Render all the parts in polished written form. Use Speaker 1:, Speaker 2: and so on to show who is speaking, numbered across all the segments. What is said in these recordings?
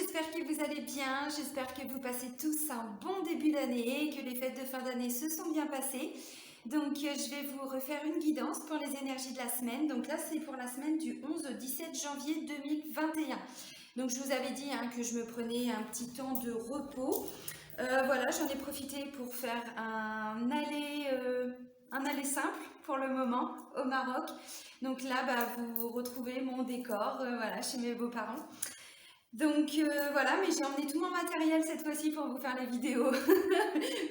Speaker 1: j'espère que vous allez bien, j'espère que vous passez tous un bon début d'année, que les fêtes de fin d'année se sont bien passées. Donc je vais vous refaire une guidance pour les énergies de la semaine. Donc là c'est pour la semaine du 11 au 17 janvier 2021. Donc je vous avais dit que je me prenais un petit temps de repos. Voilà, j'en ai profité pour faire un aller simple pour le moment au Maroc. Donc là, vous retrouvez mon décor voilà, chez mes beaux-parents. Donc voilà, mais j'ai emmené tout mon matériel cette fois-ci pour vous faire les vidéos,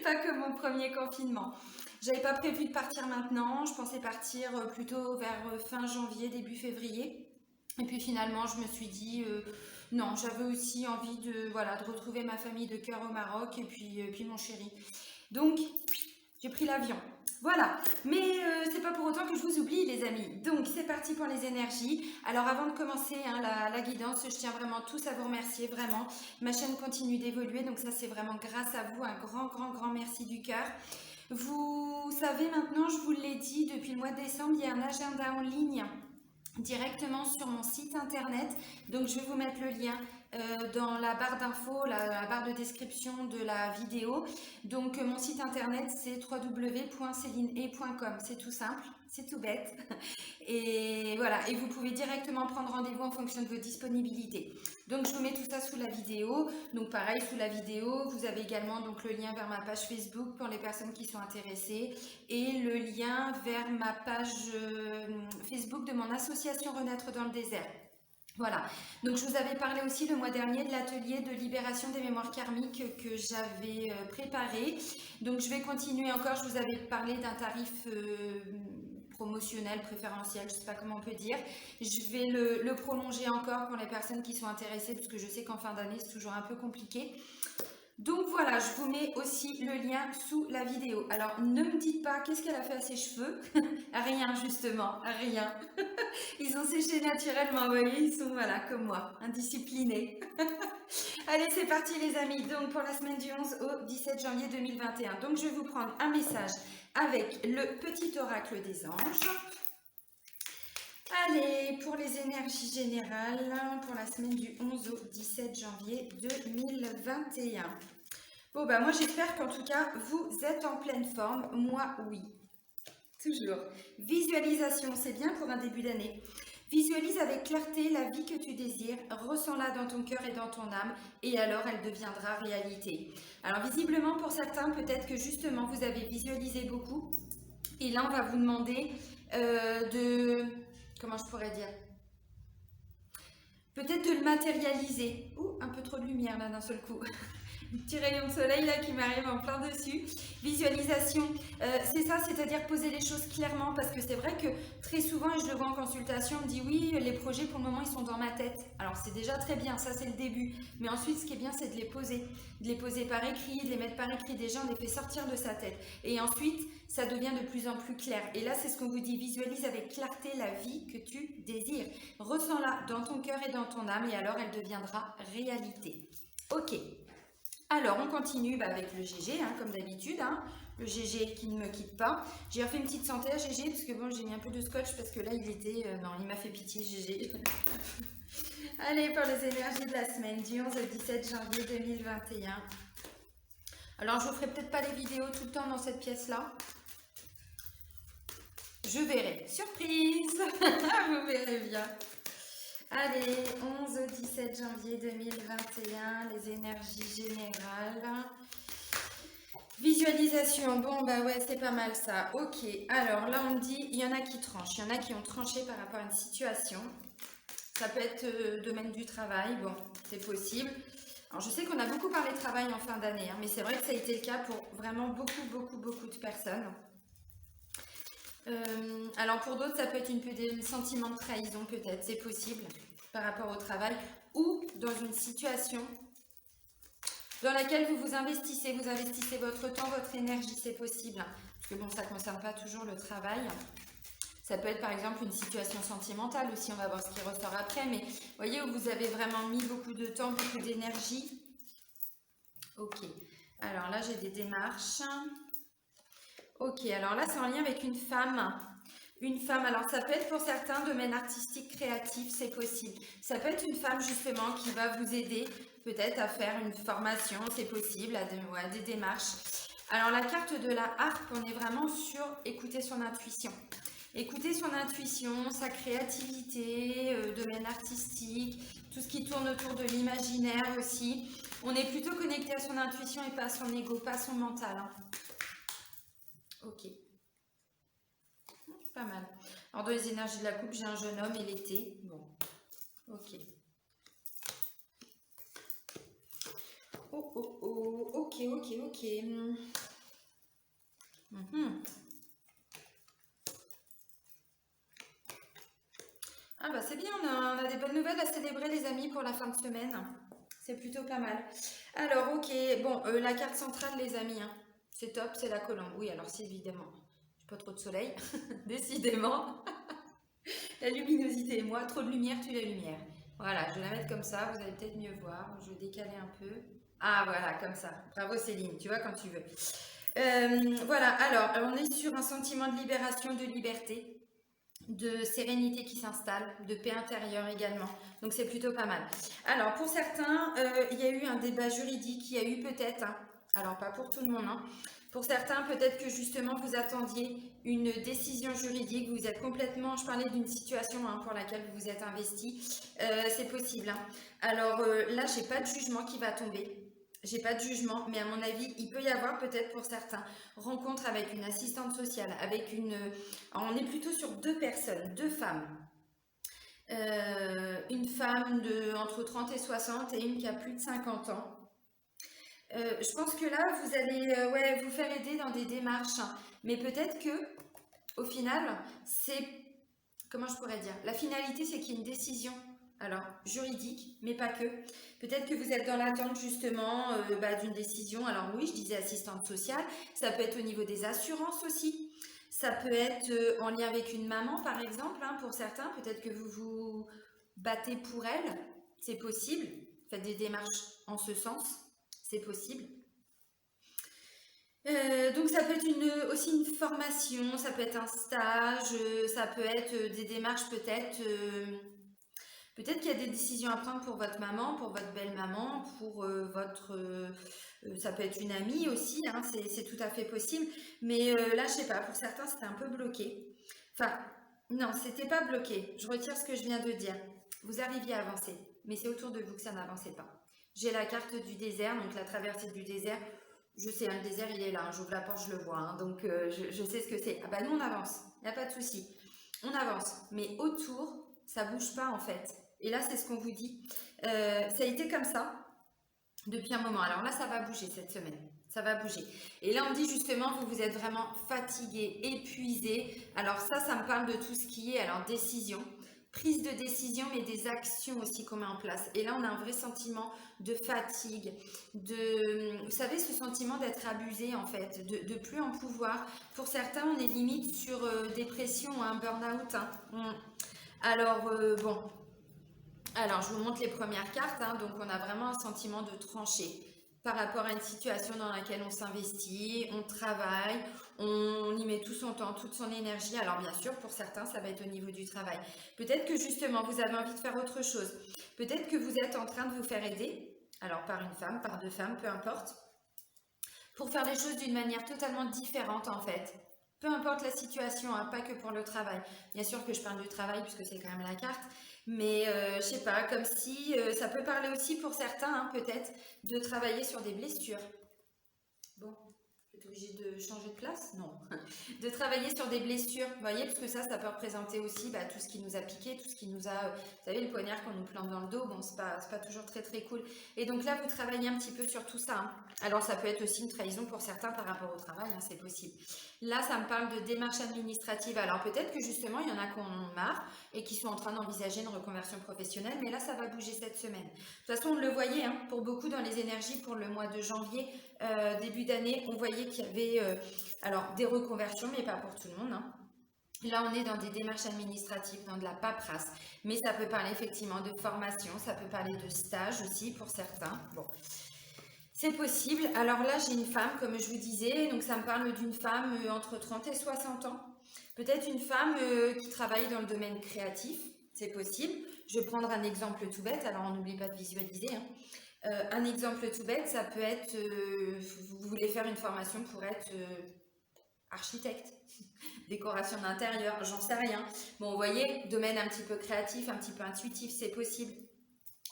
Speaker 1: pas comme au premier confinement. J'avais pas prévu de partir maintenant, je pensais partir plutôt vers fin janvier, début février. Et puis finalement, je me suis dit non, j'avais aussi envie de voilà de retrouver ma famille de cœur au Maroc et puis mon chéri. Donc j'ai pris l'avion. Voilà, mais c'est pas pour autant que je vous oublie les amis. Donc c'est parti pour les énergies. Alors avant de commencer la guidance, je tiens vraiment tous à vous remercier, vraiment. Ma chaîne continue d'évoluer, donc ça c'est vraiment grâce à vous, un grand merci du cœur. Vous savez maintenant, je vous l'ai dit, depuis le mois de décembre, il y a un agenda en ligne directement sur mon site internet. Donc je vais vous mettre le lien dans la barre d'infos, la barre de description de la vidéo. Donc mon site internet c'est www.celinee.com. C'est tout simple, c'est tout bête. Et voilà, et vous pouvez directement prendre rendez-vous en fonction de vos disponibilités. Donc je vous mets tout ça sous la vidéo. Donc pareil, sous la vidéo, vous avez également donc le lien vers ma page Facebook pour les personnes qui sont intéressées et le lien vers ma page Facebook de mon association Renaître dans le désert. Voilà, donc je vous avais parlé aussi le mois dernier de l'atelier de libération des mémoires karmiques que j'avais préparé. Donc je vais continuer encore, je vous avais parlé d'un tarif promotionnel, préférentiel, je ne sais pas comment on peut dire. Je vais le prolonger encore pour les personnes qui sont intéressées parce que je sais qu'en fin d'année c'est toujours un peu compliqué. Donc voilà, je vous mets aussi le lien sous la vidéo. Alors ne me dites pas qu'est-ce qu'elle a fait à ses cheveux. Rien justement, rien. Ils ont séché naturellement, vous voyez, ils sont voilà comme moi, indisciplinés. Allez, c'est parti les amis. Donc pour la semaine du 11 au 17 janvier 2021. Donc je vais vous prendre un message avec le petit oracle des anges. Allez, pour les énergies générales, pour la semaine du 11 au 17 janvier 2021. Bon, moi j'espère qu'en tout cas, vous êtes en pleine forme. Moi, oui. Toujours. Visualisation, c'est bien pour un début d'année. Visualise avec clarté la vie que tu désires, ressens-la dans ton cœur et dans ton âme, et alors elle deviendra réalité. Alors visiblement, pour certains, peut-être que justement, vous avez visualisé beaucoup, et là, on va vous demander comment je pourrais dire, peut-être de le matérialiser. Ouh, un peu trop de lumière là d'un seul coup. Petit rayon de soleil là qui m'arrive en plein dessus. Visualisation, c'est ça, c'est-à-dire poser les choses clairement, parce que c'est vrai que très souvent, et je le vois en consultation, on me dit oui, les projets pour le moment ils sont dans ma tête. Alors c'est déjà très bien, ça c'est le début. Mais ensuite ce qui est bien c'est de les poser par écrit, de les mettre par écrit, déjà on les fait sortir de sa tête. Et ensuite ça devient de plus en plus clair. Et là c'est ce qu'on vous dit, visualise avec clarté la vie que tu désires. Ressens-la dans ton cœur et dans ton âme, et alors elle deviendra réalité. Ok. Alors, on continue avec le GG, comme d'habitude, le GG qui ne me quitte pas. J'ai refait une petite santé à GG, parce que bon, j'ai mis un peu de scotch, parce que là, il était... non, il m'a fait pitié, GG. Allez, pour les énergies de la semaine, du 11 au 17 janvier 2021. Alors, je ne vous ferai peut-être pas les vidéos tout le temps dans cette pièce-là. Je verrai. Surprise. Vous verrez bien. Allez, 11 au 17 janvier 2021, les énergies générales. Visualisation, bon ouais, c'est pas mal ça. Ok, alors là on me dit, il y en a qui tranchent, il y en a qui ont tranché par rapport à une situation. Ça peut être domaine du travail, bon, c'est possible. Alors je sais qu'on a beaucoup parlé de travail en fin d'année, mais c'est vrai que ça a été le cas pour vraiment beaucoup de personnes. Alors pour d'autres, ça peut être un sentiment de trahison peut-être, c'est possible par rapport au travail ou dans une situation dans laquelle vous investissez votre temps, votre énergie, c'est possible. Parce que bon, ça ne concerne pas toujours le travail. Ça peut être par exemple une situation sentimentale aussi, on va voir ce qui ressort après, mais vous voyez où vous avez vraiment mis beaucoup de temps, beaucoup d'énergie. Ok, alors là j'ai des démarches. Ok, alors là c'est en lien avec une femme Une femme, alors ça peut être pour certains domaines artistiques, créatifs, c'est possible. Ça peut être une femme justement qui va vous aider peut-être à faire une formation, c'est possible, à des démarches. Alors la carte de la harpe, on est vraiment sur écouter son intuition. Écouter son intuition, sa créativité, domaine artistique, tout ce qui tourne autour de l'imaginaire aussi. On est plutôt connecté à son intuition et pas à son ego, pas à son mental. Hein. Ok. Pas mal. Alors, dans les énergies de la coupe, j'ai un jeune homme et l'été. Bon, ok. Oh, oh, oh, ok, ok, ok. Ah bah c'est bien, on a des bonnes nouvelles à célébrer les amis pour la fin de semaine. C'est plutôt pas mal. Alors, ok, bon, la carte centrale les amis, hein. C'est top, c'est la colombe. Oui, alors c'est évidemment. J'ai pas trop de soleil, décidément. La luminosité et moi, trop de lumière tue la lumière. Voilà, je vais la mettre comme ça, vous allez peut-être mieux voir. Je vais décaler un peu. Ah voilà, comme ça. Bravo Céline, tu vois quand tu veux. Voilà, alors on est sur un sentiment de libération, de liberté, de sérénité qui s'installe, de paix intérieure également. Donc c'est plutôt pas mal. Alors pour certains, il y a eu un débat juridique, il y a eu peut-être, hein, alors pas pour tout le monde, hein, pour certains, peut-être que justement vous attendiez une décision juridique, vous êtes complètement, je parlais d'une situation hein, pour laquelle vous vous êtes investi, c'est possible. Hein. Alors là, j'ai pas de jugement qui va tomber. J'ai pas de jugement, mais à mon avis, il peut y avoir peut-être pour certains rencontre avec une assistante sociale, avec une. On est plutôt sur deux personnes, deux femmes. Une femme de entre 30 et 60 et une qui a plus de 50 ans. Je pense que là, vous allez ouais, vous faire aider dans des démarches, hein. Mais peut-être que, au final, c'est, comment je pourrais dire, la finalité, c'est qu'il y ait une décision, alors juridique, mais pas que. Peut-être que vous êtes dans l'attente justement d'une décision. Alors oui, je disais assistante sociale, ça peut être au niveau des assurances aussi. Ça peut être en lien avec une maman, par exemple, hein, pour certains. Peut-être que vous vous battez pour elle, c'est possible. Faites des démarches en ce sens. C'est possible. Donc ça peut être aussi une formation, ça peut être un stage, ça peut être des démarches peut-être. Peut-être qu'il y a des décisions à prendre pour votre maman, pour votre belle-maman, pour ça peut être une amie aussi, hein, c'est tout à fait possible. Mais là, je sais pas, pour certains, c'était un peu bloqué. Enfin, non, c'était pas bloqué. Je retire ce que je viens de dire. Vous arriviez à avancer, mais c'est autour de vous que ça n'avançait pas. J'ai la carte du désert, donc la traversée du désert. Je sais, hein, le désert, il est là. Hein, j'ouvre la porte, je le vois. Hein, donc, je sais ce que c'est. Ah bah, nous, on avance. Il n'y a pas de souci. On avance. Mais autour, ça bouge pas, en fait. Et là, c'est ce qu'on vous dit. Ça a été comme ça depuis un moment. Alors là, ça va bouger cette semaine. Ça va bouger. Et là, on dit justement, vous êtes vraiment fatigué, épuisé. Alors ça me parle de tout ce qui est alors décision, prise de décision, mais des actions aussi qu'on met en place. Et là, on a un vrai sentiment de fatigue, vous savez, ce sentiment d'être abusé en fait, de plus en pouvoir. Pour certains, on est limite sur dépression, un burn-out. Hein. Alors, bon, alors je vous montre les premières cartes. Hein. Donc, on a vraiment un sentiment de trancher par rapport à une situation dans laquelle on s'investit, on travaille, on y met tout son temps, toute son énergie. Alors bien sûr, pour certains, ça va être au niveau du travail. Peut-être que justement, vous avez envie de faire autre chose. Peut-être que vous êtes en train de vous faire aider, alors par une femme, par deux femmes, peu importe, pour faire les choses d'une manière totalement différente en fait. Peu importe la situation, hein, pas que pour le travail. Bien sûr que je parle du travail puisque c'est quand même la carte. Mais je sais pas, comme si ça peut parler aussi pour certains, hein, peut-être, de travailler sur des blessures. Bon, vous êtes obligé de changer de place? Non. De travailler sur des blessures, vous voyez, parce que ça peut représenter aussi tout ce qui nous a piqué, tout ce qui nous a, vous savez, le poignard qu'on nous plante dans le dos, bon, c'est pas toujours très très cool. Et donc là, vous travaillez un petit peu sur tout ça. Hein. Alors ça peut être aussi une trahison pour certains par rapport au travail, hein, c'est possible. Là, ça me parle de démarches administratives. Alors peut-être que justement, il y en a qui en ont marre et qui sont en train d'envisager une reconversion professionnelle, mais là, ça va bouger cette semaine. De toute façon, on le voyait, hein, pour beaucoup dans les énergies pour le mois de janvier, début d'année, on voyait qu'il y avait alors des reconversions, mais pas pour tout le monde. Hein. Là, on est dans des démarches administratives, dans de la paperasse, mais ça peut parler effectivement de formation, ça peut parler de stage aussi pour certains. Bon. C'est possible. Alors là, j'ai une femme, comme je vous disais, donc ça me parle d'une femme entre 30 et 60 ans. Peut-être une femme qui travaille dans le domaine créatif, c'est possible. Je vais prendre un exemple tout bête, alors on n'oublie pas de visualiser, hein. Un exemple tout bête, ça peut être, vous voulez faire une formation pour être architecte, décoration d'intérieur, j'en sais rien. Bon, vous voyez, domaine un petit peu créatif, un petit peu intuitif, c'est possible.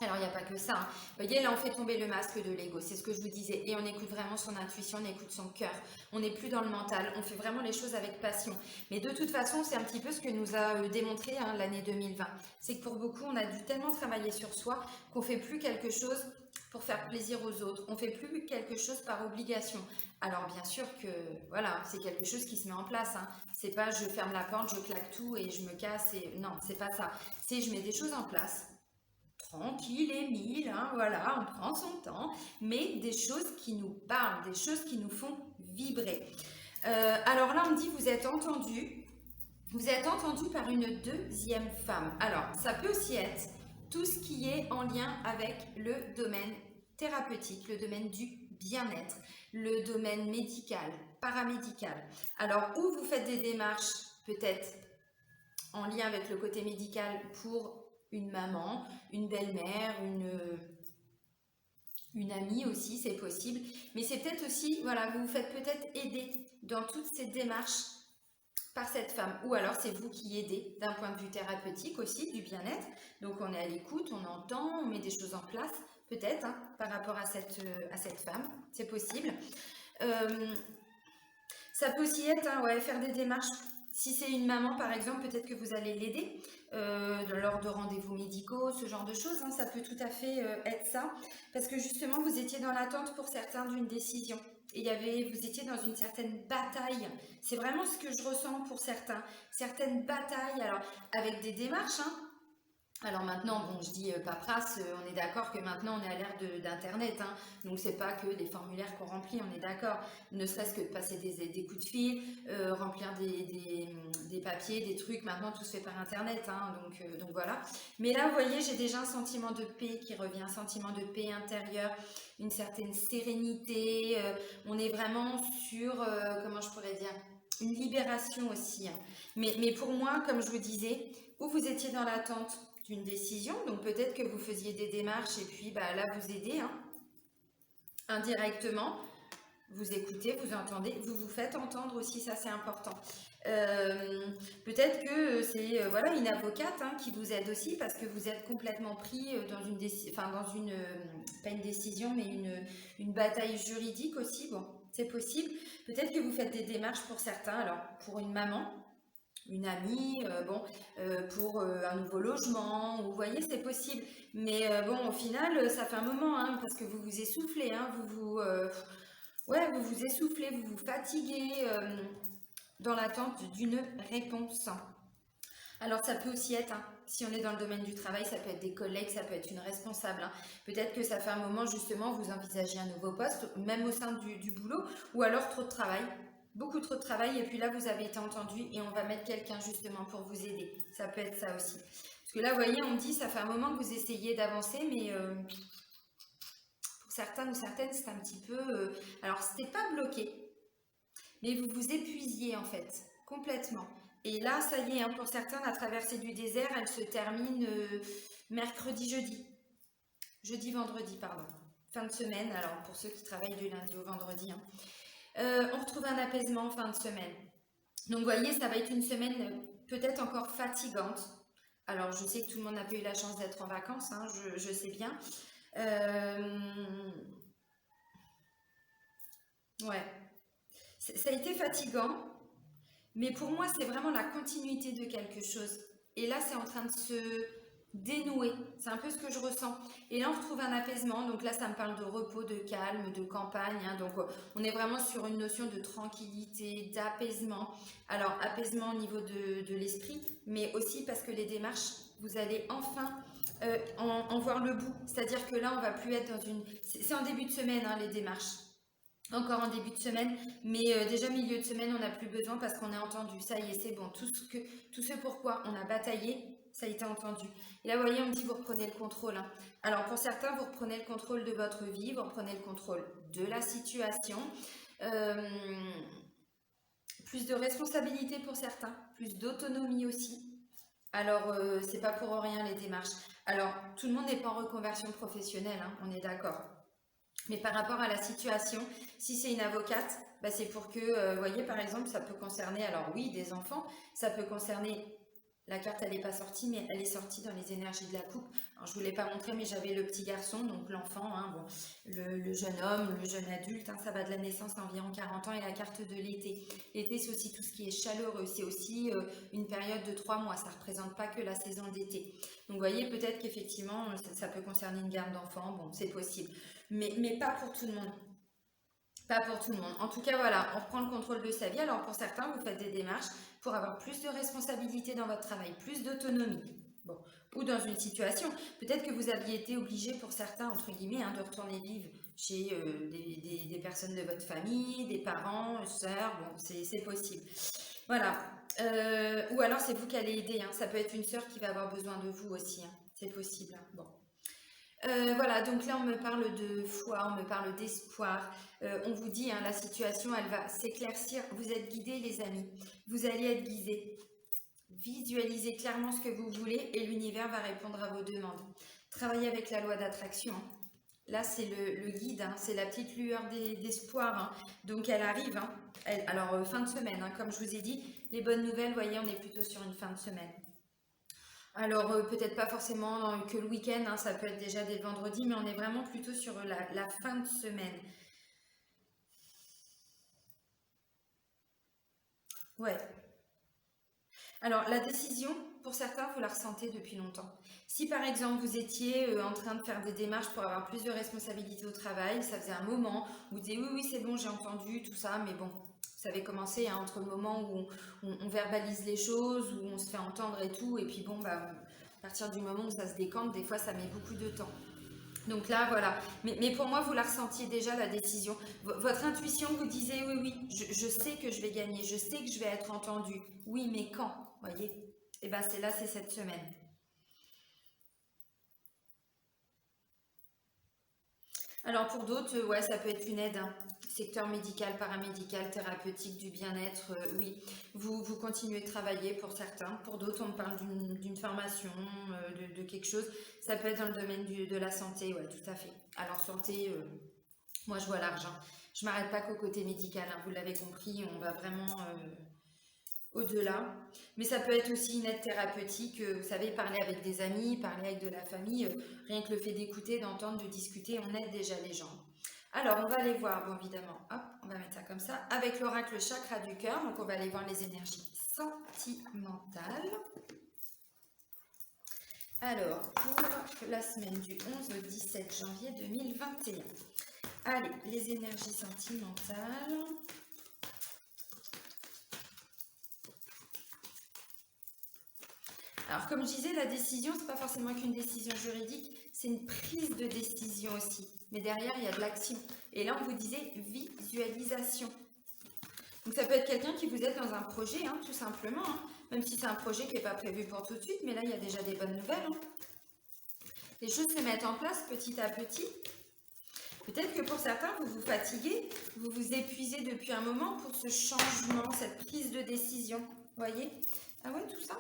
Speaker 1: Alors, il n'y a pas que ça, hein. Vous voyez, là, on fait tomber le masque de l'ego, c'est ce que je vous disais. Et on écoute vraiment son intuition, on écoute son cœur. On n'est plus dans le mental, on fait vraiment les choses avec passion. Mais de toute façon, c'est un petit peu ce que nous a démontré hein, l'année 2020. C'est que pour beaucoup, on a dû tellement travailler sur soi qu'on ne fait plus quelque chose pour faire plaisir aux autres. On ne fait plus quelque chose par obligation. Alors, bien sûr que, voilà, c'est quelque chose qui se met en place, hein. C'est pas je ferme la porte, je claque tout et je me casse. Non, c'est pas ça. C'est je mets des choses en place tranquille, Émile, hein, voilà, on prend son temps, mais des choses qui nous parlent, des choses qui nous font vibrer. Alors là, on me dit, vous êtes entendu par une deuxième femme. Alors, ça peut aussi être tout ce qui est en lien avec le domaine thérapeutique, le domaine du bien-être, le domaine médical, paramédical. Alors, où vous faites des démarches, peut-être en lien avec le côté médical pour une maman, une belle-mère, une amie aussi, c'est possible. Mais c'est peut-être aussi, voilà, vous vous faites peut-être aider dans toutes ces démarches par cette femme. Ou alors c'est vous qui aidez d'un point de vue thérapeutique aussi, du bien-être. Donc on est à l'écoute, on entend, on met des choses en place, peut-être, hein, par rapport à cette femme. C'est possible. Ça peut aussi être, hein, ouais, faire des démarches. Si c'est une maman, par exemple, peut-être que vous allez l'aider lors de rendez-vous médicaux, ce genre de choses. Hein, ça peut tout à fait être ça. Parce que justement, vous étiez dans l'attente pour certains d'une décision. Et vous étiez dans une certaine bataille. C'est vraiment ce que je ressens pour certains. Certaines batailles, alors avec des démarches, hein. Alors maintenant, bon, je dis paperasse, on est d'accord que maintenant on est à l'ère d'Internet, hein, donc c'est pas que des formulaires qu'on remplit, on est d'accord, ne serait-ce que de passer des coups de fil, remplir des papiers, des trucs, maintenant tout se fait par Internet, hein, donc voilà. Mais là, vous voyez, j'ai déjà un sentiment de paix qui revient, un sentiment de paix intérieure, une certaine sérénité, on est vraiment sur, comment je pourrais dire, une libération aussi, hein. Mais pour moi, comme je vous disais, où vous étiez dans l'attente d'une décision, donc peut-être que vous faisiez des démarches et puis bah, là vous aidez hein, indirectement, vous écoutez, vous entendez, vous vous faites entendre aussi, ça c'est important. Peut-être que c'est voilà une avocate hein, qui vous aide aussi parce que vous êtes complètement pris dans une pas une décision mais une bataille juridique aussi, bon c'est possible. Peut-être que vous faites des démarches pour certains, alors pour une maman, une amie, pour un nouveau logement, vous voyez, c'est possible. Mais bon, au final, ça fait un moment, hein, parce que vous vous essoufflez, hein, vous vous essoufflez, vous vous fatiguez dans l'attente d'une réponse. Alors ça peut aussi être, hein, si on est dans le domaine du travail, ça peut être des collègues, ça peut être une responsable, hein. Peut-être que ça fait un moment justement, vous envisagez un nouveau poste, même au sein du boulot, ou alors trop de travail. Beaucoup trop de travail et puis là vous avez été entendu et on va mettre quelqu'un justement pour vous aider. Ça peut être ça aussi. Parce que là vous voyez on me dit ça fait un moment que vous essayez d'avancer mais pour certains ou certaines c'est un petit peu... alors c'était pas bloqué mais vous vous épuisiez en fait complètement. Et là ça y est hein, pour certains la traversée du désert elle se termine mercredi vendredi pardon. Fin de semaine alors pour ceux qui travaillent du lundi au vendredi hein. On retrouve un apaisement en fin de semaine. Donc, vous voyez, ça va être une semaine peut-être encore fatigante. Alors, je sais que tout le monde n'a pas eu la chance d'être en vacances, hein, je sais bien. Ouais, ça a été fatigant, mais pour moi, c'est vraiment la continuité de quelque chose. Et là, c'est en train de se dénouer. C'est un peu ce que je ressens. Et là, on retrouve un apaisement. Donc là, ça me parle de repos, de calme, de campagne, hein. Donc, on est vraiment sur une notion de tranquillité, d'apaisement. Alors, apaisement au niveau de l'esprit, mais aussi parce que les démarches, vous allez enfin en voir le bout. C'est-à-dire que là, on va plus être dans une... C'est en début de semaine, hein, les démarches. Encore en début de semaine, mais déjà milieu de semaine, on n'a plus besoin parce qu'on a entendu. Ça y est, c'est bon. Tout ce pourquoi on a bataillé, ça a été entendu. Et là, vous voyez, on me dit, vous reprenez le contrôle, hein. Alors, pour certains, vous reprenez le contrôle de votre vie, vous reprenez le contrôle de la situation. Plus de responsabilité pour certains, plus d'autonomie aussi. Alors, c'est pas pour rien les démarches. Alors, tout le monde n'est pas en reconversion professionnelle, hein, on est d'accord. Mais par rapport à la situation, si c'est une avocate, bah, c'est pour que, vous voyez, par exemple, ça peut concerner, alors oui, des enfants, ça peut concerner, la carte, elle n'est pas sortie, mais elle est sortie dans les énergies de la coupe. Alors, je ne vous l'ai pas montré, mais j'avais le petit garçon, donc l'enfant, hein, bon, le jeune homme, le jeune adulte, hein, ça va de la naissance à environ 40 ans, et la carte de l'été. L'été, c'est aussi tout ce qui est chaleureux, c'est aussi une période de 3 mois, ça ne représente pas que la saison d'été. Donc, vous voyez, peut-être qu'effectivement, ça peut concerner une garde d'enfants, bon, c'est possible. Mais pas pour tout le monde. Pas pour tout le monde. En tout cas, voilà, on reprend le contrôle de sa vie. Alors pour certains, vous faites des démarches pour avoir plus de responsabilité dans votre travail, plus d'autonomie. Bon. Ou dans une situation, peut-être que vous aviez été obligé pour certains, entre guillemets, hein, de retourner vivre chez des personnes de votre famille, des parents, sœurs, bon, c'est possible. Voilà. Ou alors c'est vous qui allez aider, hein. Ça peut être une sœur qui va avoir besoin de vous aussi, hein. C'est possible, hein. Bon. Voilà, donc là on me parle de foi, on me parle d'espoir. On vous dit, hein, la situation elle va s'éclaircir. Vous êtes guidés les amis, vous allez être guidés. Visualisez clairement ce que vous voulez et l'univers va répondre à vos demandes. Travaillez avec la loi d'attraction, hein. Là c'est le guide, hein, c'est la petite lueur d'espoir, hein. Donc elle arrive, hein. Alors fin de semaine, hein, comme je vous ai dit, les bonnes nouvelles, voyez, on est plutôt sur une fin de semaine. Alors, peut-être pas forcément que le week-end, hein, ça peut être déjà dès le vendredi, mais on est vraiment plutôt sur la fin de semaine. Ouais. Alors, la décision, pour certains, vous la ressentez depuis longtemps. Si par exemple, vous étiez en train de faire des démarches pour avoir plus de responsabilités au travail, ça faisait un moment, vous disiez oui, oui, c'est bon, j'ai entendu tout ça, mais bon, ça avait commencé hein, entre le moment où on verbalise les choses, où on se fait entendre et tout, et puis bon, bah, à partir du moment où ça se décante, des fois, ça met beaucoup de temps. Donc là, voilà. Mais pour moi, vous la ressentiez déjà, la décision. Votre intuition vous disait, oui, oui, je sais que je vais gagner, je sais que je vais être entendue. Oui, mais quand, voyez? Et bien, c'est là, c'est cette semaine. Alors pour d'autres, ouais, ça peut être une aide, hein. Secteur médical, paramédical, thérapeutique, du bien-être, oui. Vous continuez de travailler pour certains. Pour d'autres, on parle d'une formation, de quelque chose. Ça peut être dans le domaine de la santé, ouais, tout à fait. Alors santé, moi je vois large, hein. Je m'arrête pas qu'au côté médical, hein, vous l'avez compris, on va vraiment au-delà. Mais ça peut être aussi une aide thérapeutique, vous savez, parler avec des amis, parler avec de la famille, rien que le fait d'écouter, d'entendre, de discuter, on aide déjà les gens. Alors, on va aller voir, bon, évidemment, hop, on va mettre ça comme ça, avec l'oracle chakra du cœur, donc on va aller voir les énergies sentimentales. Alors, pour la semaine du 11 au 17 janvier 2021. Allez, les énergies sentimentales. Alors, comme je disais, la décision, c'est pas forcément qu'une décision juridique, c'est une prise de décision aussi. Mais derrière, il y a de l'action. Et là, on vous disait visualisation. Donc, ça peut être quelqu'un qui vous aide dans un projet, hein, tout simplement. Hein. Même si c'est un projet qui n'est pas prévu pour tout de suite, mais là, il y a déjà des bonnes nouvelles. Hein. Les choses se mettent en place petit à petit. Peut-être que pour certains, vous vous fatiguez, vous vous épuisez depuis un moment pour ce changement, cette prise de décision. Vous voyez? Ah ouais, tout ça?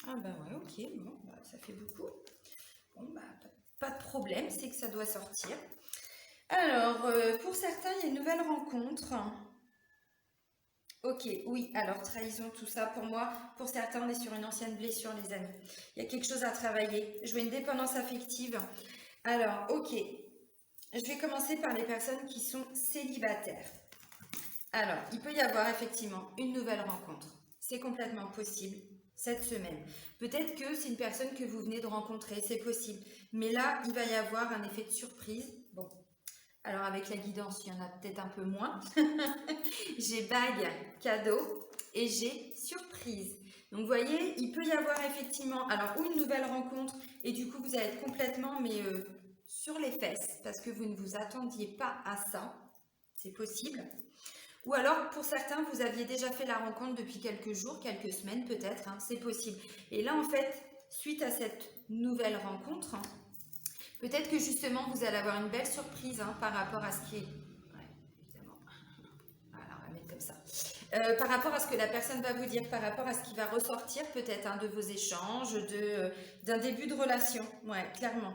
Speaker 1: Ah bah ouais, ok, bon, bah, ça fait beaucoup. Bon, bah, pas de problème, c'est que ça doit sortir. Alors, pour certains, il y a une nouvelle rencontre. Ok, oui, alors trahison, tout ça, pour moi, pour certains, on est sur une ancienne blessure, les amis. Il y a quelque chose à travailler. Je vois une dépendance affective. Alors, ok, je vais commencer par les personnes qui sont célibataires. Alors, il peut y avoir effectivement une nouvelle rencontre. C'est complètement possible cette semaine. Peut-être que c'est une personne que vous venez de rencontrer, c'est possible. Mais là, il va y avoir un effet de surprise. Bon, alors avec la guidance, il y en a peut-être un peu moins. J'ai bague, cadeau et j'ai surprise. Donc vous voyez, il peut y avoir effectivement, alors ou une nouvelle rencontre et du coup vous allez être complètement sur les fesses parce que vous ne vous attendiez pas à ça. C'est possible. Ou alors, pour certains, vous aviez déjà fait la rencontre depuis quelques jours, quelques semaines peut-être, hein, c'est possible. Et là, en fait, suite à cette nouvelle rencontre, hein, peut-être que justement, vous allez avoir une belle surprise hein, par rapport à ce qui est... Ouais, évidemment. Voilà, on va mettre comme ça. Par rapport à ce que la personne va vous dire, par rapport à ce qui va ressortir peut-être de vos échanges, d'un début de relation, ouais, clairement.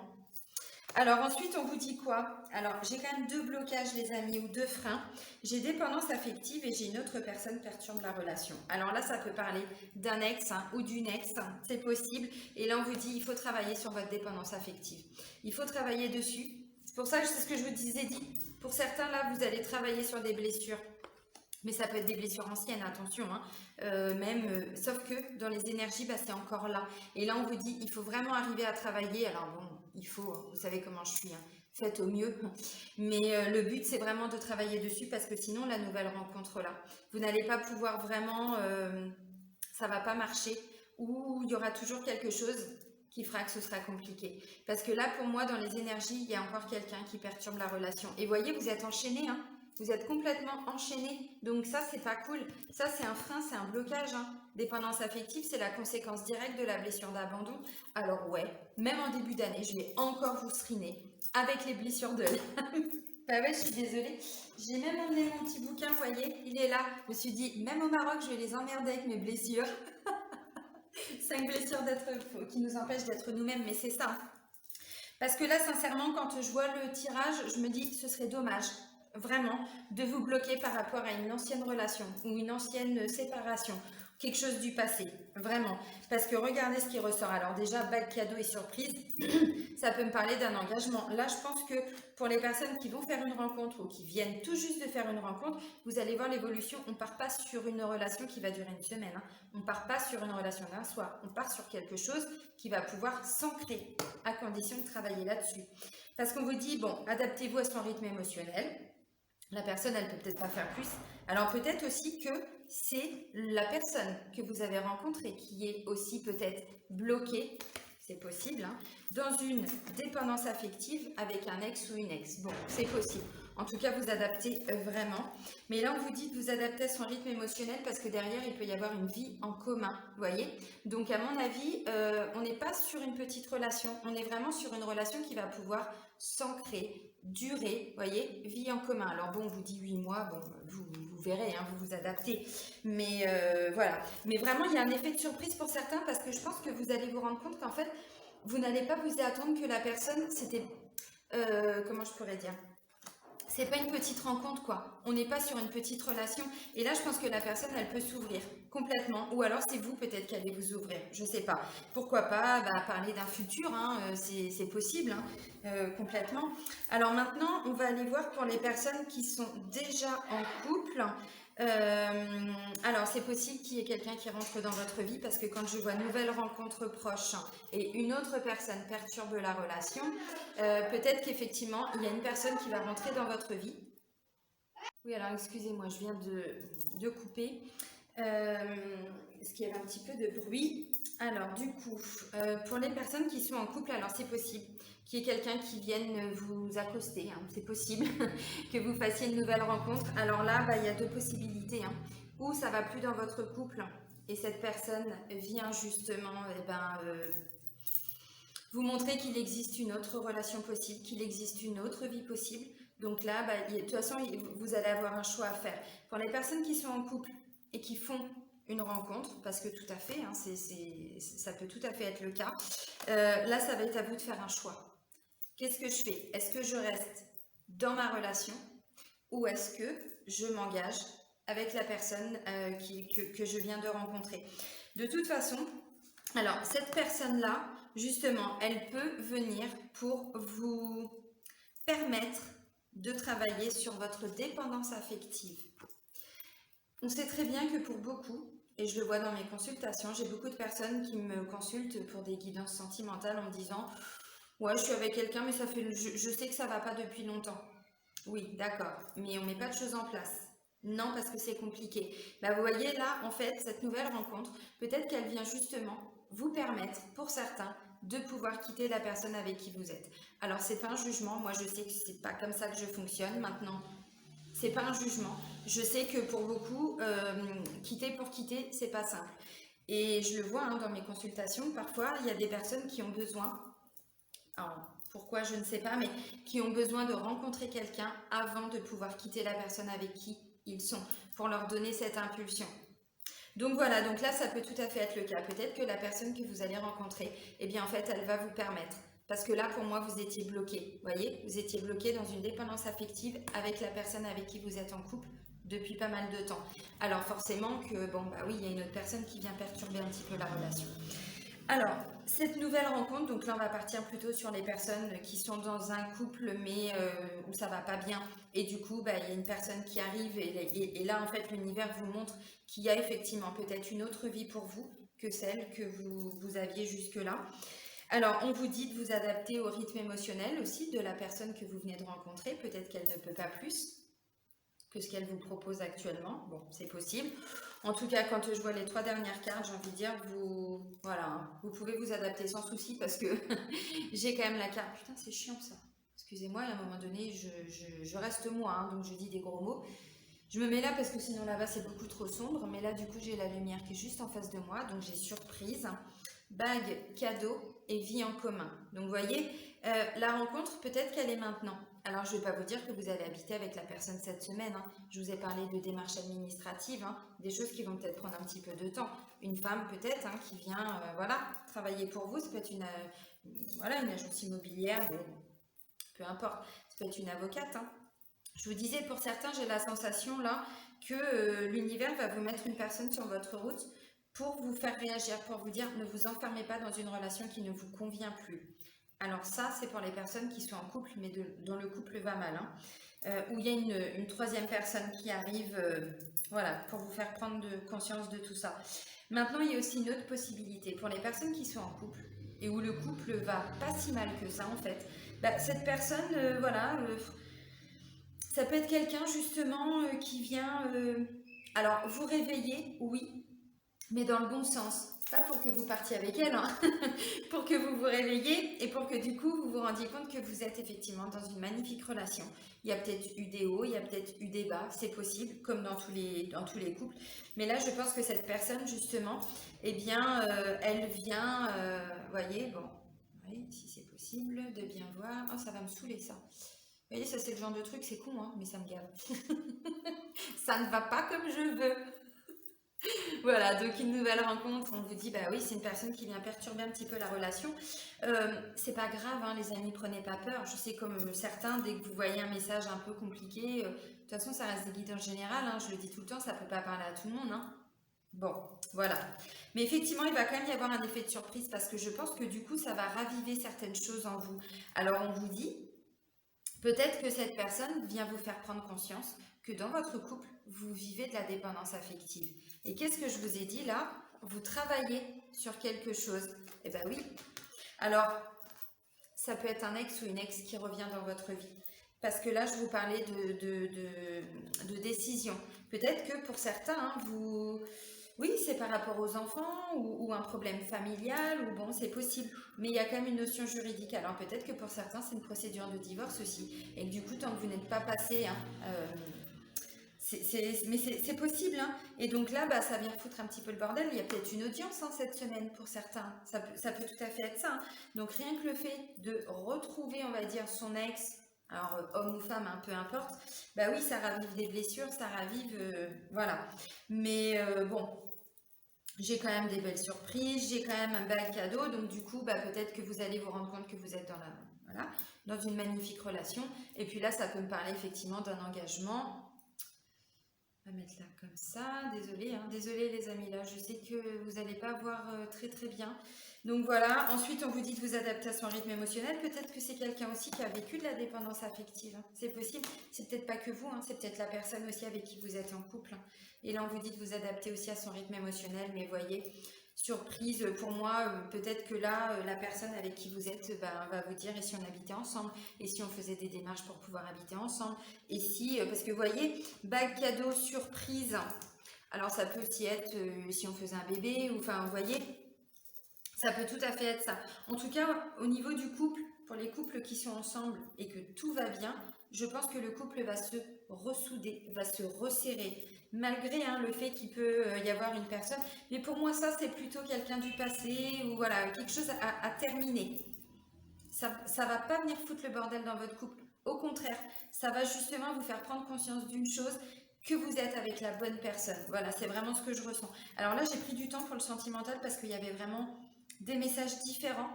Speaker 1: Alors ensuite, on vous dit quoi? Alors, j'ai quand même deux blocages, les amis, ou deux freins. J'ai dépendance affective et j'ai une autre personne qui perturbe la relation. Alors là, ça peut parler d'un ex ou d'une ex, c'est possible. Et là, on vous dit, il faut travailler sur votre dépendance affective. Il faut travailler dessus. C'est pour ça que c'est ce que je vous disais dit. Pour certains, là, vous allez travailler sur des blessures. Mais ça peut être des blessures anciennes, attention, sauf que dans les énergies, c'est encore là. Et là, on vous dit, il faut vraiment arriver à travailler. Alors bon, il faut, vous savez comment je suis, faites au mieux. Mais le but, c'est vraiment de travailler dessus parce que sinon, la nouvelle rencontre là, vous n'allez pas pouvoir vraiment, ça va pas marcher ou il y aura toujours quelque chose qui fera que ce sera compliqué. Parce que là, pour moi, dans les énergies, il y a encore quelqu'un qui perturbe la relation. Et voyez, vous êtes enchaînés, vous êtes complètement enchaînés. Donc ça, c'est pas cool. Ça, c'est un frein, c'est un blocage. Dépendance affective, c'est la conséquence directe de la blessure d'abandon. Alors ouais, même en début d'année, je vais encore vous seriner avec les blessures de l'âme. Bah ouais, je suis désolée. J'ai même emmené mon petit bouquin, vous voyez, il est là. Je me suis dit, même au Maroc, je vais les emmerder avec mes blessures. 5 blessures qui nous empêchent d'être nous-mêmes, mais c'est ça. Parce que là, sincèrement, quand je vois le tirage, je me dis, ce serait dommage, vraiment, de vous bloquer par rapport à une ancienne relation ou une ancienne séparation, quelque chose du passé, vraiment. Parce que regardez ce qui ressort. Alors déjà, bague, cadeau et surprise, ça peut me parler d'un engagement. Là, je pense que pour les personnes qui vont faire une rencontre ou qui viennent tout juste de faire une rencontre, vous allez voir l'évolution. On ne part pas sur une relation qui va durer une semaine. On ne part pas sur une relation d'un soir. On part sur quelque chose qui va pouvoir s'ancrer à condition de travailler là-dessus. Parce qu'on vous dit, bon, adaptez-vous à son rythme émotionnel. La personne, elle peut peut-être pas faire plus. Alors peut-être aussi que c'est la personne que vous avez rencontrée qui est aussi peut-être bloquée, c'est possible, dans une dépendance affective avec un ex ou une ex. Bon, c'est possible. En tout cas, vous adaptez vraiment. Mais là, on vous dit de vous adapter à son rythme émotionnel parce que derrière, il peut y avoir une vie en commun, vous voyez. Donc, à mon avis, on n'est pas sur une petite relation. On est vraiment sur une relation qui va pouvoir s'ancrer, durer, vous voyez, vie en commun. Alors bon, on vous dit 8 mois, bon, vous verrez, vous vous adaptez. Mais voilà. Mais vraiment, il y a un effet de surprise pour certains parce que je pense que vous allez vous rendre compte qu'en fait, vous n'allez pas vous y attendre que la personne, c'était... comment je pourrais dire ? C'est pas une petite rencontre, quoi. On n'est pas sur une petite relation. Et là, je pense que la personne, elle peut s'ouvrir complètement. Ou alors, c'est vous peut-être qui allez vous ouvrir. Je sais pas. Pourquoi pas parler d'un futur, c'est possible, complètement. Alors maintenant, on va aller voir pour les personnes qui sont déjà en couple. Alors, c'est possible qu'il y ait quelqu'un qui rentre dans votre vie parce que quand je vois nouvelle rencontre proche et une autre personne perturbe la relation, peut-être qu'effectivement, il y a une personne qui va rentrer dans votre vie. Oui, alors excusez-moi, je viens de couper parce qu'il y avait un petit peu de bruit. Alors, du coup, pour les personnes qui sont en couple, alors c'est possible qu'il y ait quelqu'un qui vienne vous accoster, c'est possible que vous fassiez une nouvelle rencontre. Alors là, il y a deux possibilités, ou ça va plus dans votre couple et cette personne vient justement vous montrer qu'il existe une autre relation possible, qu'il existe une autre vie possible. Donc là, de toute façon, vous allez avoir un choix à faire. Pour les personnes qui sont en couple et qui font une rencontre, parce que tout à fait, ça peut tout à fait être le cas, là, ça va être à vous de faire un choix. Qu'est-ce que je fais? Est-ce que je reste dans ma relation ou est-ce que je m'engage avec la personne que je viens de rencontrer? De toute façon, alors cette personne-là, justement, elle peut venir pour vous permettre de travailler sur votre dépendance affective. On sait très bien que pour beaucoup, et je le vois dans mes consultations, j'ai beaucoup de personnes qui me consultent pour des guidances sentimentales en me disant « Ouais, je suis avec quelqu'un, mais je sais que ça ne va pas depuis longtemps. » Oui, d'accord, mais on ne met pas de choses en place. Non, parce que c'est compliqué. Vous voyez là, en fait, cette nouvelle rencontre, peut-être qu'elle vient justement vous permettre, pour certains, de pouvoir quitter la personne avec qui vous êtes. Alors, c'est pas un jugement. Moi, je sais que c'est pas comme ça que je fonctionne. Maintenant, c'est pas un jugement. Je sais que pour beaucoup, quitter pour quitter, c'est pas simple. Et je le vois dans mes consultations. Parfois, il y a des personnes qui ont besoin... Alors, pourquoi, je ne sais pas, mais qui ont besoin de rencontrer quelqu'un avant de pouvoir quitter la personne avec qui ils sont, pour leur donner cette impulsion. Donc voilà, donc là ça peut tout à fait être le cas. Peut-être que la personne que vous allez rencontrer, eh bien en fait elle va vous permettre. Parce que là pour moi vous étiez bloqué, voyez, vous étiez bloqué dans une dépendance affective avec la personne avec qui vous êtes en couple depuis pas mal de temps. Alors forcément que bon bah oui il y a une autre personne qui vient perturber un petit peu la relation. Alors, cette nouvelle rencontre, donc là on va partir plutôt sur les personnes qui sont dans un couple mais où ça va pas bien et du coup bah, il y a une personne qui arrive et là en fait l'univers vous montre qu'il y a effectivement peut-être une autre vie pour vous que celle que vous aviez jusque-là. Alors on vous dit de vous adapter au rythme émotionnel aussi de la personne que vous venez de rencontrer, peut-être qu'elle ne peut pas plus que ce qu'elle vous propose actuellement. Bon, c'est possible. En tout cas, quand je vois les 3 dernières cartes, j'ai envie de dire, voilà, vous pouvez vous adapter sans souci parce que j'ai quand même la carte. Putain, c'est chiant ça. Excusez-moi, à un moment donné, je reste moi, hein, donc je dis des gros mots. Je me mets là parce que sinon là-bas c'est beaucoup trop sombre, mais là du coup j'ai la lumière qui est juste en face de moi, donc j'ai surprise, bague, cadeau et vie en commun. Donc vous voyez, la rencontre peut-être qu'elle est maintenant. Alors je ne vais pas vous dire que vous allez habiter avec la personne cette semaine, hein. Je vous ai parlé de démarches administratives, hein, des choses qui vont peut-être prendre un petit peu de temps. Une femme peut-être hein, qui vient voilà, travailler pour vous, ça peut être voilà, une agence immobilière, bon, peu importe, ça peut être une avocate, hein. Je vous disais, pour certains, j'ai la sensation là que l'univers va vous mettre une personne sur votre route pour vous faire réagir, pour vous dire ne vous enfermez pas dans une relation qui ne vous convient plus. Alors ça, c'est pour les personnes qui sont en couple, mais dont le couple va mal. Hein. Où il y a une troisième personne qui arrive voilà, pour vous faire prendre conscience de tout ça. Maintenant, il y a aussi une autre possibilité. Pour les personnes qui sont en couple et où le couple va pas si mal que ça, en fait, bah, cette personne, voilà... ça peut être quelqu'un justement qui vient, alors vous réveiller, oui, mais dans le bon sens. Pas pour que vous partiez avec elle, hein, pour que vous vous réveillez et pour que du coup vous vous rendiez compte que vous êtes effectivement dans une magnifique relation. Il y a peut-être eu des hauts, il y a peut-être eu des bas, c'est possible, comme dans tous les couples. Mais là, je pense que cette personne justement, eh bien, elle vient, voyez, bon, oui, si c'est possible, de bien voir. Oh, ça va me saouler ça. Vous voyez, ça c'est le genre de truc, c'est con, hein, mais ça me gave. Ça ne va pas comme je veux. Voilà, donc une nouvelle rencontre, on vous dit, bah oui, c'est une personne qui vient perturber un petit peu la relation. C'est pas grave, hein, les amis, prenez pas peur. Je sais comme certains, dès que vous voyez un message un peu compliqué, de toute façon, ça reste des guides en général, hein, je le dis tout le temps, ça peut pas parler à tout le monde. Hein. Bon, voilà. Mais effectivement, il va quand même y avoir un effet de surprise parce que je pense que du coup, ça va raviver certaines choses en vous. Alors, on vous dit, peut-être que cette personne vient vous faire prendre conscience que dans votre couple, vous vivez de la dépendance affective. Et qu'est-ce que je vous ai dit là? Vous travaillez sur quelque chose. Eh bien oui. Alors, ça peut être un ex ou une ex qui revient dans votre vie. Parce que là, je vous parlais de décision. Peut-être que pour certains, hein, oui, c'est par rapport aux enfants ou un problème familial, ou bon, c'est possible. Mais il y a quand même une notion juridique. Alors peut-être que pour certains, c'est une procédure de divorce aussi. Et que du coup, tant que vous n'êtes pas passé, hein, mais c'est possible. Hein. Et donc là, bah, ça vient foutre un petit peu le bordel. Il y a peut-être une audience hein, cette semaine pour certains. Ça peut tout à fait être ça. Hein. Donc rien que le fait de retrouver, on va dire, son ex, alors homme ou femme, hein, peu importe, bah oui, ça ravive des blessures, ça ravive, voilà. Mais bon, j'ai quand même des belles surprises, j'ai quand même un bel cadeau, donc du coup, bah, peut-être que vous allez vous rendre compte que vous êtes voilà, dans une magnifique relation. Et puis là, ça peut me parler effectivement d'un engagement. On va mettre là comme ça, désolée, hein, désolée les amis, là, je sais que vous n'allez pas voir très très bien. Donc voilà, ensuite on vous dit de vous adapter à son rythme émotionnel, peut-être que c'est quelqu'un aussi qui a vécu de la dépendance affective, hein. C'est possible, c'est peut-être pas que vous, hein, c'est peut-être la personne aussi avec qui vous êtes en couple. Hein. Et là on vous dit de vous adapter aussi à son rythme émotionnel, mais voyez, surprise pour moi, peut-être que là, la personne avec qui vous êtes va vous dire et si on habitait ensemble, et si on faisait des démarches pour pouvoir habiter ensemble, et si, parce que vous voyez, bague cadeau surprise, alors ça peut aussi être si on faisait un bébé, ou enfin vous voyez, ça peut tout à fait être ça. En tout cas, au niveau du couple, pour les couples qui sont ensemble et que tout va bien, je pense que le couple va se ressouder, va se resserrer, malgré hein, le fait qu'il peut y avoir une personne. Mais pour moi, ça, c'est plutôt quelqu'un du passé ou voilà, quelque chose à terminer. Ça ne va pas venir foutre le bordel dans votre couple. Au contraire, ça va justement vous faire prendre conscience d'une chose que vous êtes avec la bonne personne. Voilà, c'est vraiment ce que je ressens. Alors là, j'ai pris du temps pour le sentimental parce qu'il y avait vraiment des messages différents.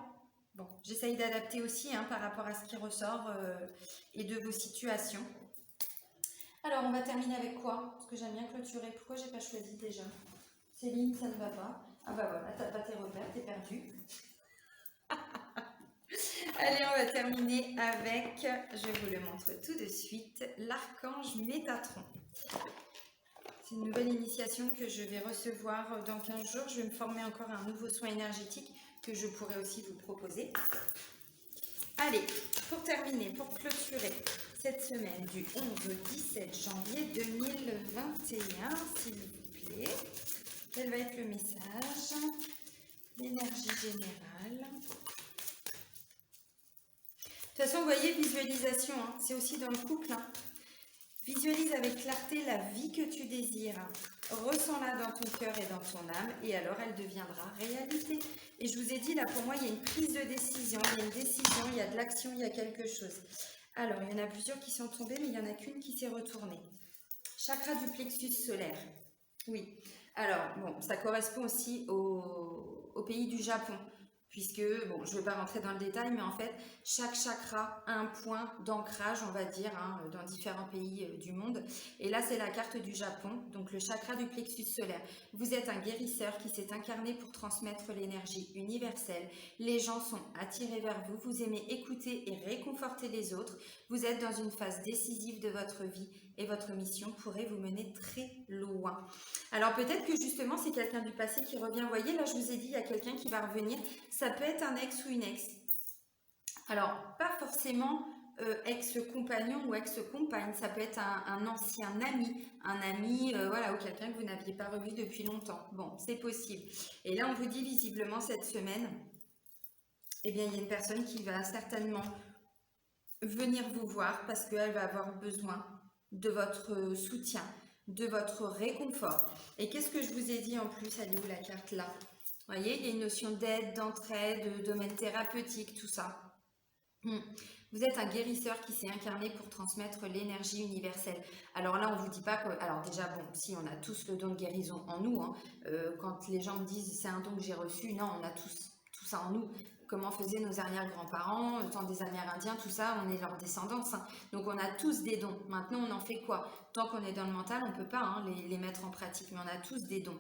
Speaker 1: Bon, j'essaye d'adapter aussi hein, par rapport à ce qui ressort et de vos situations. Alors, on va terminer avec quoi? Parce que j'aime bien clôturer. Pourquoi j'ai pas choisi déjà? Céline, ça ne va pas. Ah bah voilà, t'as pas tes repères, t'es perdu. Allez, on va terminer avec, je vous le montre tout de suite, l'archange Métatron. C'est une nouvelle initiation que je vais recevoir dans 15 jours. Je vais me former encore à un nouveau soin énergétique que je pourrais aussi vous proposer. Allez, pour terminer, pour clôturer cette semaine du 11 au 17 janvier 2021, s'il vous plaît, quel va être le message? L'énergie générale. De toute façon, vous voyez, visualisation, hein, c'est aussi dans le couple. Hein. Visualise avec clarté la vie que tu désires. Ressens-la dans ton cœur et dans ton âme et alors elle deviendra réalité. Et je vous ai dit, là pour moi, il y a une prise de décision, il y a une décision, il y a de l'action, il y a quelque chose. Alors, il y en a plusieurs qui sont tombées, mais il n'y en a qu'une qui s'est retournée. Chakra du plexus solaire. Oui. Alors, bon, ça correspond aussi au pays du Japon. Puisque, bon, je ne vais pas rentrer dans le détail, mais en fait, chaque chakra a un point d'ancrage, on va dire, hein, dans différents pays du monde. Et là, c'est la carte du Japon, donc le chakra du plexus solaire. Vous êtes un guérisseur qui s'est incarné pour transmettre l'énergie universelle. Les gens sont attirés vers vous, vous aimez écouter et réconforter les autres. Vous êtes dans une phase décisive de votre vie et votre mission pourrait vous mener très loin. Alors peut-être que justement, c'est quelqu'un du passé qui revient. Vous voyez, là, je vous ai dit, il y a quelqu'un qui va revenir. Ça peut être un ex ou une ex. Alors, pas forcément ex-compagnon ou ex-compagne. Ça peut être un ancien ami, voilà, ou quelqu'un que vous n'aviez pas revu depuis longtemps. Bon, c'est possible. Et là, on vous dit visiblement cette semaine, eh bien, il y a une personne qui va certainement venir vous voir parce qu'elle va avoir besoin de votre soutien, de votre réconfort. Et qu'est-ce que je vous ai dit en plus? Elle est où la carte là? Vous voyez, il y a une notion d'aide, d'entraide, de domaine thérapeutique, tout ça. Vous êtes un guérisseur qui s'est incarné pour transmettre l'énergie universelle. Alors là, on ne vous dit pas que... Alors déjà, bon, si on a tous le don de guérison en nous, hein, quand les gens me disent c'est un don que j'ai reçu, non, on a tous tout ça en nous. Comment faisaient nos arrière-grands-parents, le temps des Amérindiens, tout ça, on est leur descendance. Hein. Donc on a tous des dons. Maintenant, on en fait quoi? Tant qu'on est dans le mental, on ne peut pas hein, les mettre en pratique, mais on a tous des dons.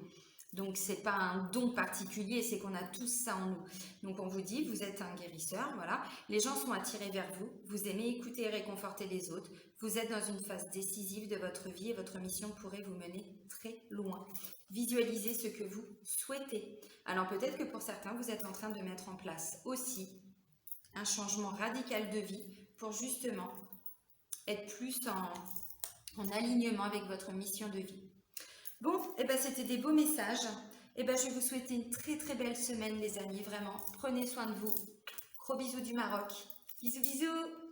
Speaker 1: Donc, ce n'est pas un don particulier, c'est qu'on a tous ça en nous. Donc, on vous dit, vous êtes un guérisseur, voilà. Les gens sont attirés vers vous. Vous aimez écouter et réconforter les autres. Vous êtes dans une phase décisive de votre vie et votre mission pourrait vous mener très loin. Visualisez ce que vous souhaitez. Alors, peut-être que pour certains, vous êtes en train de mettre en place aussi un changement radical de vie pour justement être plus en alignement avec votre mission de vie. Bon, eh ben, c'était des beaux messages. Eh ben, je vais vous souhaiter une très très belle semaine les amis, vraiment. Prenez soin de vous. Gros bisous du Maroc. Bisous bisous.